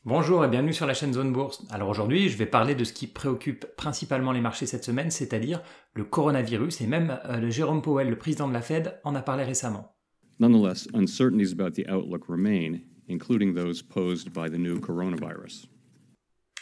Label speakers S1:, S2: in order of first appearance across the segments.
S1: Bonjour et bienvenue sur la chaîne Zone Bourse. Alors aujourd'hui, je vais parler de ce qui préoccupe principalement les marchés cette semaine, c'est-à-dire le coronavirus, et même Jérôme Powell, le président de la Fed, en a parlé récemment.
S2: Nonetheless, uncertainties about the outlook remain, including those posed by the new coronavirus.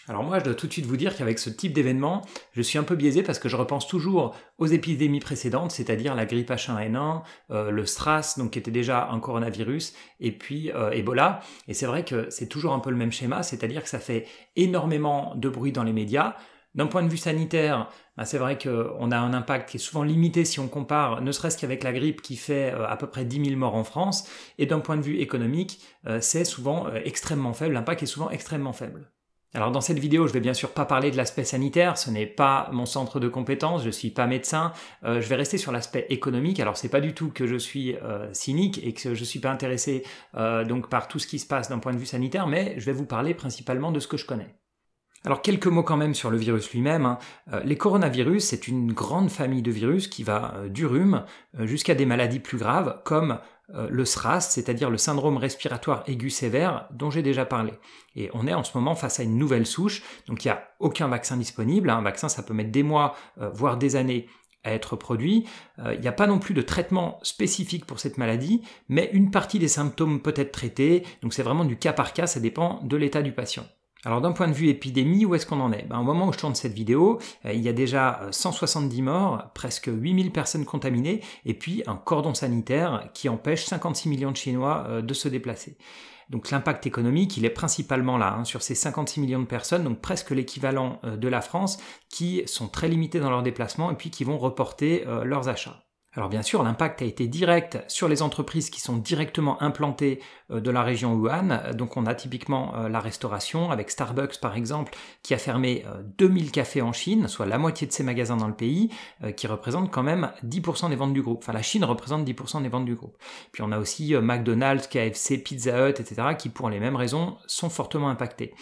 S1: Alors moi, je dois tout de suite vous dire qu'avec ce type d'événement, je suis un peu biaisé parce que je repense toujours aux épidémies précédentes, c'est-à-dire la grippe H1N1, le SRAS, donc qui était déjà un coronavirus, et puis Ebola. Et c'est vrai que c'est toujours un peu le même schéma, c'est-à-dire que ça fait énormément de bruit dans les médias. D'un point de vue sanitaire, c'est vrai qu'on a un impact qui est souvent limité si on compare, ne serait-ce qu'avec la grippe qui fait à peu près 10 000 morts en France. Et d'un point de vue économique, c'est souvent extrêmement faible, l'impact est souvent extrêmement faible. Alors dans cette vidéo, je vais bien sûr pas parler de l'aspect sanitaire, ce n'est pas mon centre de compétence, je suis pas médecin, je vais rester sur l'aspect économique. Alors c'est pas du tout que je suis cynique et que je suis pas intéressé donc par tout ce qui se passe d'un point de vue sanitaire, mais je vais vous parler principalement de ce que je connais. Alors quelques mots quand même sur le virus lui-même. Les coronavirus, c'est une grande famille de virus qui va du rhume jusqu'à des maladies plus graves comme le SRAS, c'est-à-dire le syndrome respiratoire aigu sévère dont j'ai déjà parlé. Et on est en ce moment face à une nouvelle souche, donc il n'y a aucun vaccin disponible. Un vaccin, ça peut mettre des mois, voire des années à être produit. Il n'y a pas non plus de traitement spécifique pour cette maladie, mais une partie des symptômes peut être traitée, donc c'est vraiment du cas par cas, ça dépend de l'état du patient. Alors d'un point de vue épidémie, où est-ce qu'on en est? Au moment où je tourne cette vidéo, il y a déjà 170 morts, presque 8000 personnes contaminées, et puis un cordon sanitaire qui empêche 56 millions de Chinois de se déplacer. Donc l'impact économique, il est principalement là, sur ces 56 millions de personnes, donc presque l'équivalent de la France, qui sont très limités dans leurs déplacements et puis qui vont reporter leurs achats. Alors bien sûr, l'impact a été direct sur les entreprises qui sont directement implantées de la région Wuhan. Donc on a typiquement la restauration avec Starbucks par exemple qui a fermé 2000 cafés en Chine, soit la moitié de ses magasins dans le pays, qui représente quand même 10% des ventes du groupe. Enfin la Chine représente 10% des ventes du groupe. Puis on a aussi McDonald's, KFC, Pizza Hut, etc. qui pour les mêmes raisons sont fortement impactés.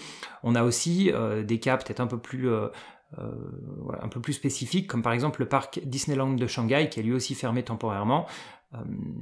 S1: On a aussi des cas peut-être un peu plus spécifique, comme par exemple le parc Disneyland de Shanghai qui est lui aussi fermé temporairement.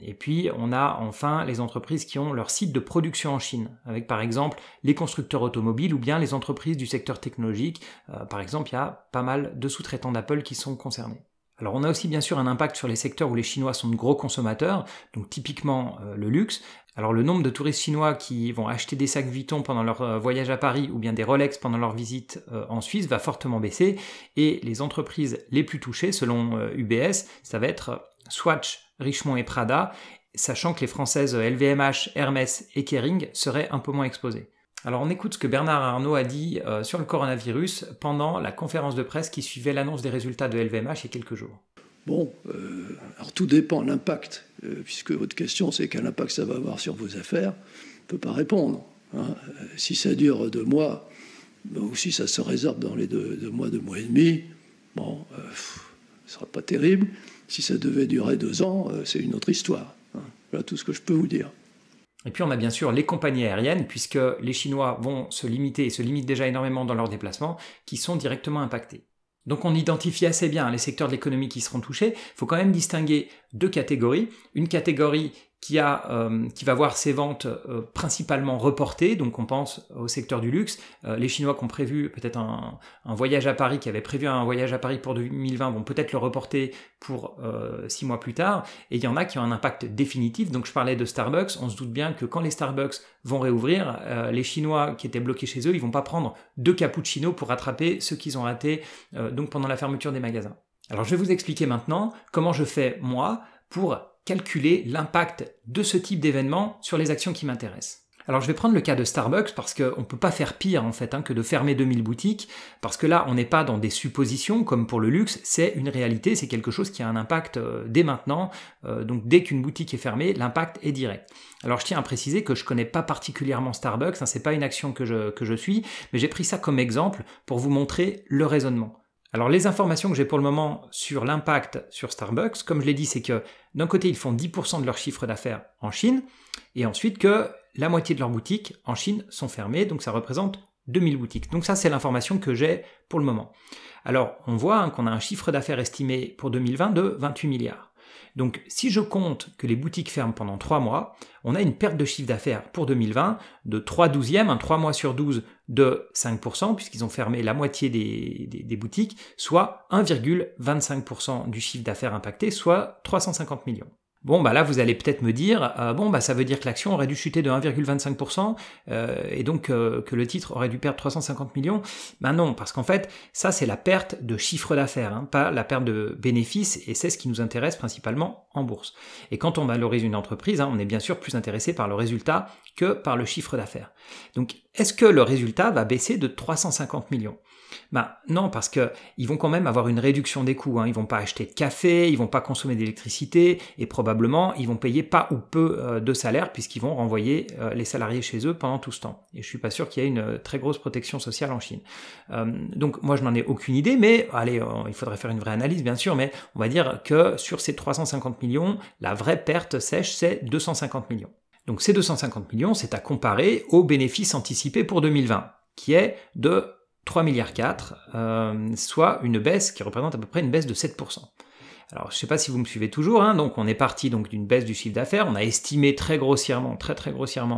S1: Et puis on a enfin les entreprises qui ont leur site de production en Chine, avec par exemple les constructeurs automobiles ou bien les entreprises du secteur technologique. Par exemple, il y a pas mal de sous-traitants d'Apple qui sont concernés. Alors on a aussi bien sûr un impact sur les secteurs où les Chinois sont de gros consommateurs, donc typiquement le luxe. Alors le nombre de touristes chinois qui vont acheter des sacs Vuitton pendant leur voyage à Paris ou bien des Rolex pendant leur visite en Suisse va fortement baisser, et les entreprises les plus touchées selon UBS, ça va être Swatch, Richemont et Prada, sachant que les françaises LVMH, Hermès et Kering seraient un peu moins exposées. Alors on écoute ce que Bernard Arnault a dit sur le coronavirus pendant la conférence de presse qui suivait l'annonce des résultats de LVMH il y a quelques jours.
S3: Bon, alors tout dépend de l'impact, puisque votre question c'est quel impact ça va avoir sur vos affaires, on ne peut pas répondre. Si ça dure 2 mois, ou si ça se résorbe dans les 2 mois et demi, bon, ce ne sera pas terrible. Si ça devait durer 2 ans, c'est une autre histoire. Voilà tout ce que je peux vous dire.
S1: Et puis on a bien sûr les compagnies aériennes, puisque les Chinois vont se limiter, et se limitent déjà énormément dans leurs déplacements, qui sont directement impactés. Donc on identifie assez bien les secteurs de l'économie qui seront touchés. Il faut quand même distinguer 2 catégories. Une catégorie qui va voir ses ventes principalement reportées, donc on pense au secteur du luxe. Les Chinois qui ont prévu peut-être un voyage à Paris, qui avaient prévu un voyage à Paris pour 2020, vont peut-être le reporter pour 6 mois plus tard. Et il y en a qui ont un impact définitif. Donc je parlais de Starbucks, on se doute bien que quand les Starbucks vont réouvrir, les Chinois qui étaient bloqués chez eux, ils vont pas prendre 2 cappuccinos pour rattraper ceux qu'ils ont ratés donc pendant la fermeture des magasins. Alors je vais vous expliquer maintenant comment je fais moi pour calculer l'impact de ce type d'événement sur les actions qui m'intéressent. Alors je vais prendre le cas de Starbucks parce qu'on ne peut pas faire pire en fait que de fermer 2000 boutiques, parce que là on n'est pas dans des suppositions comme pour le luxe, c'est une réalité, c'est quelque chose qui a un impact dès maintenant, donc dès qu'une boutique est fermée, l'impact est direct. Alors je tiens à préciser que je ne connais pas particulièrement Starbucks, c'est pas une action que je suis, mais j'ai pris ça comme exemple pour vous montrer le raisonnement. Alors les informations que j'ai pour le moment sur l'impact sur Starbucks, comme je l'ai dit, c'est que d'un côté ils font 10% de leur chiffre d'affaires en Chine, et ensuite que la moitié de leurs boutiques en Chine sont fermées, donc ça représente 2000 boutiques. Donc ça c'est l'information que j'ai pour le moment. Alors on voit qu'on a un chiffre d'affaires estimé pour 2020 de 28 milliards. Donc si je compte que les boutiques ferment pendant 3 mois, on a une perte de chiffre d'affaires pour 2020 de 3/12, 3 mois sur 12 de 5%, puisqu'ils ont fermé la moitié des boutiques, soit 1,25% du chiffre d'affaires impacté, soit 350 millions. Bon, bah là, vous allez peut-être me dire, ça veut dire que l'action aurait dû chuter de 1,25% et donc que le titre aurait dû perdre 350 millions. Ben non, parce qu'en fait, ça, c'est la perte de chiffre d'affaires, pas la perte de bénéfices, et c'est ce qui nous intéresse principalement en bourse. Et quand on valorise une entreprise, on est bien sûr plus intéressé par le résultat que par le chiffre d'affaires. Donc, est-ce que le résultat va baisser de 350 millions ? Non, parce que ils vont quand même avoir une réduction des coûts. Ils vont pas acheter de café, ils vont pas consommer d'électricité et probablement ils vont payer pas ou peu de salaire puisqu'ils vont renvoyer les salariés chez eux pendant tout ce temps. Et je suis pas sûr qu'il y ait une très grosse protection sociale en Chine. Donc moi je n'en ai aucune idée, mais allez, il faudrait faire une vraie analyse bien sûr, mais on va dire que sur ces 350 millions, la vraie perte sèche c'est 250 millions. Donc ces 250 millions, c'est à comparer aux bénéfices anticipés pour 2020, qui est de 3,4 milliards, soit une baisse qui représente à peu près une baisse de 7%. Alors, je ne sais pas si vous me suivez toujours, donc on est parti donc d'une baisse du chiffre d'affaires, on a estimé très grossièrement,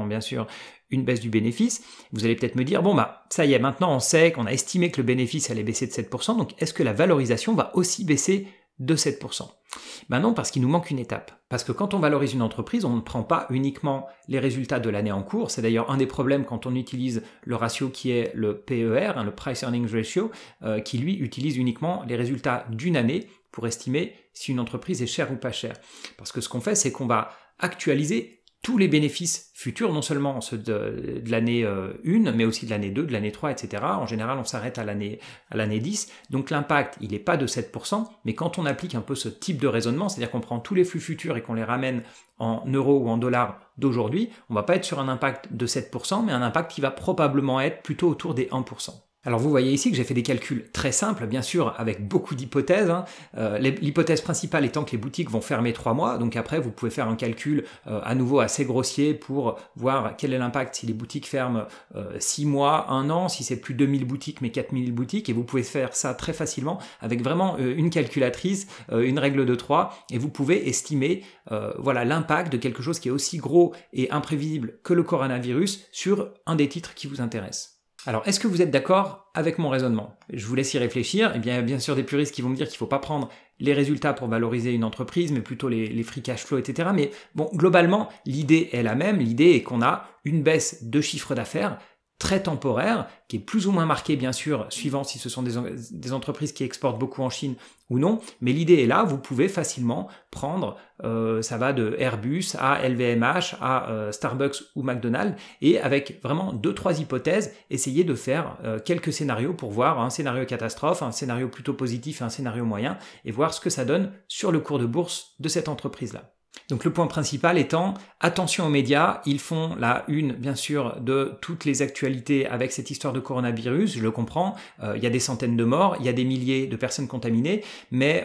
S1: bien sûr, une baisse du bénéfice. Vous allez peut-être me dire, ça y est, maintenant on sait qu'on a estimé que le bénéfice allait baisser de 7%, donc est-ce que la valorisation va aussi baisser de 7%? Non, parce qu'il nous manque une étape. Parce que quand on valorise une entreprise, on ne prend pas uniquement les résultats de l'année en cours. C'est d'ailleurs un des problèmes quand on utilise le ratio qui est le PER, le Price Earnings Ratio, qui lui utilise uniquement les résultats d'une année pour estimer si une entreprise est chère ou pas chère. Parce que ce qu'on fait, c'est qu'on va actualiser tous les bénéfices futurs, non seulement ceux de l'année 1, mais aussi de l'année 2, de l'année 3, etc. En général, on s'arrête à l'année 10. Donc l'impact, il n'est pas de 7%, mais quand on applique un peu ce type de raisonnement, c'est-à-dire qu'on prend tous les flux futurs et qu'on les ramène en euros ou en dollars d'aujourd'hui, on ne va pas être sur un impact de 7%, mais un impact qui va probablement être plutôt autour des 1%. Alors vous voyez ici que j'ai fait des calculs très simples, bien sûr avec beaucoup d'hypothèses. L'hypothèse principale étant que les boutiques vont fermer 3 mois, donc après vous pouvez faire un calcul à nouveau assez grossier pour voir quel est l'impact si les boutiques ferment 6 mois, 1 an, si c'est plus 2000 boutiques mais 4000 boutiques, et vous pouvez faire ça très facilement avec vraiment une calculatrice, une règle de 3, et vous pouvez estimer l'impact de quelque chose qui est aussi gros et imprévisible que le coronavirus sur un des titres qui vous intéresse. Alors, est-ce que vous êtes d'accord avec mon raisonnement? Je vous laisse y réfléchir. Eh bien sûr, des puristes qui vont me dire qu'il ne faut pas prendre les résultats pour valoriser une entreprise, mais plutôt les free cash flow, etc. Mais bon, globalement, l'idée est la même. L'idée est qu'on a une baisse de chiffre d'affaires très temporaire, qui est plus ou moins marquée, bien sûr, suivant si ce sont des entreprises qui exportent beaucoup en Chine ou non. Mais l'idée est là, vous pouvez facilement prendre, ça va de Airbus à LVMH, à Starbucks ou McDonald's, et avec vraiment 2-3 hypothèses, essayer de faire quelques scénarios pour voir un scénario catastrophe, un scénario plutôt positif et un scénario moyen, et voir ce que ça donne sur le cours de bourse de cette entreprise-là. Donc le point principal étant, attention aux médias, ils font la une bien sûr de toutes les actualités avec cette histoire de coronavirus, je le comprends, il y a des centaines de morts, il y a des milliers de personnes contaminées, mais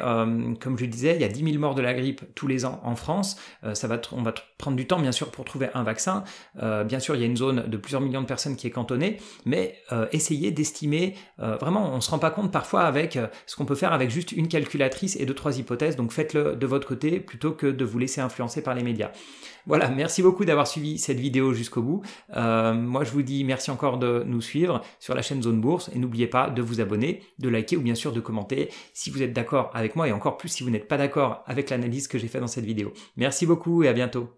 S1: comme je disais, il y a 10 000 morts de la grippe tous les ans en France, on va prendre du temps bien sûr pour trouver un vaccin, bien sûr il y a une zone de plusieurs millions de personnes qui est cantonnée, mais essayez d'estimer, vraiment on ne se rend pas compte parfois avec ce qu'on peut faire avec juste une calculatrice et 2-3 hypothèses, donc faites-le de votre côté plutôt que de vous laisser influencé par les médias. Voilà, merci beaucoup d'avoir suivi cette vidéo jusqu'au bout. Moi, je vous dis merci encore de nous suivre sur la chaîne Zone Bourse et n'oubliez pas de vous abonner, de liker ou bien sûr de commenter si vous êtes d'accord avec moi et encore plus si vous n'êtes pas d'accord avec l'analyse que j'ai faite dans cette vidéo. Merci beaucoup et à bientôt.